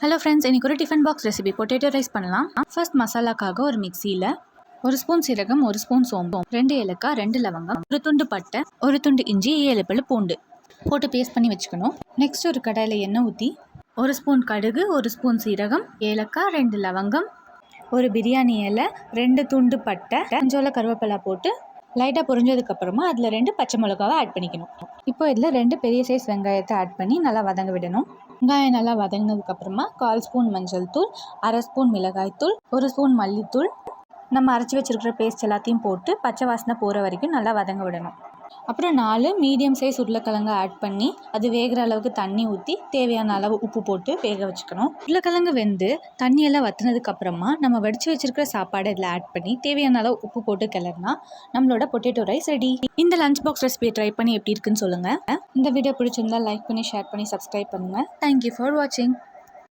Hello friends, இன்றைக்கி ஒரு tiffin box recipe potato rice பண்ணலாம். ஃபர்ஸ்ட் மசாலாக்காக ஒரு மிக்சியில் 1 ஸ்பூன் சீரகம், 1 ஸ்பூன் சோம்பு, 2 ஏலக்காய், 2 லவங்கம், 1 துண்டு பட்டை, 1 துண்டு இஞ்சி, 7 பல்லு பூண்டு போட்டு பேஸ்ட் பண்ணி வச்சுக்கணும். நெக்ஸ்ட் ஒரு கடாயில் எண்ணெய் ஊற்றி 1 ஸ்பூன் கடுகு, 1 ஸ்பூன் சீரகம், ஏலக்காய், 2 லவங்கம், ஒரு பிரியாணி இலை, 2 துண்டு பட்டை, கொஞ்சோல கருவேப்பிலை போட்டு லைட்டாக பொரிஞ்சதுக்கப்புறமா அதில் 2 பச்சை மிளகாவை ஆட் பண்ணிக்கணும். இப்போ இதில் 2 பெரிய சைஸ் வெங்காயத்தை ஆட் பண்ணி நல்லா வதங்க விடணும். வெங்காயம் நல்லா வதங்கினதுக்கப்புறமா 1/4 ஸ்பூன் மஞ்சள் தூள், 1/2 ஸ்பூன் மிளகாய் தூள், 1 ஸ்பூன் மல்லித்தூள், நம்ம அரைச்சி வச்சுருக்கிற பேஸ்ட் எல்லாத்தையும் போட்டு பச்சை வாசனை போகிற வரைக்கும் நல்லா வதங்க விடணும். அப்புறம் 4 மீடியம் சைஸ் உருளைக்கிழங்கு ஆட் பண்ணி அது வேகிற அளவுக்கு தண்ணி ஊற்றி தேவையான அளவு உப்பு போட்டு வேக வச்சுக்கணும். உருளைக்கிழங்கு வெந்து தண்ணியெல்லாம் வற்றினதுக்கப்புறமா நம்ம வடித்து வச்சுருக்கிற சாப்பாடை இதில் ஆட் பண்ணி தேவையான அளவு உப்பு போட்டு கிளறினா நம்மளோட பொட்டேட்டோ ரைஸ் ரெடி. இந்த லஞ்ச் பாக்ஸ் ரெசிபியை ட்ரை பண்ணி எப்படி இருக்குன்னு சொல்லுங்கள். இந்த வீடியோ பிடிச்சிருந்தா லைக் பண்ணி, ஷேர் பண்ணி, சப்ஸ்கிரைப் பண்ணுங்கள். தேங்க்யூ ஃபார் வாட்சிங்.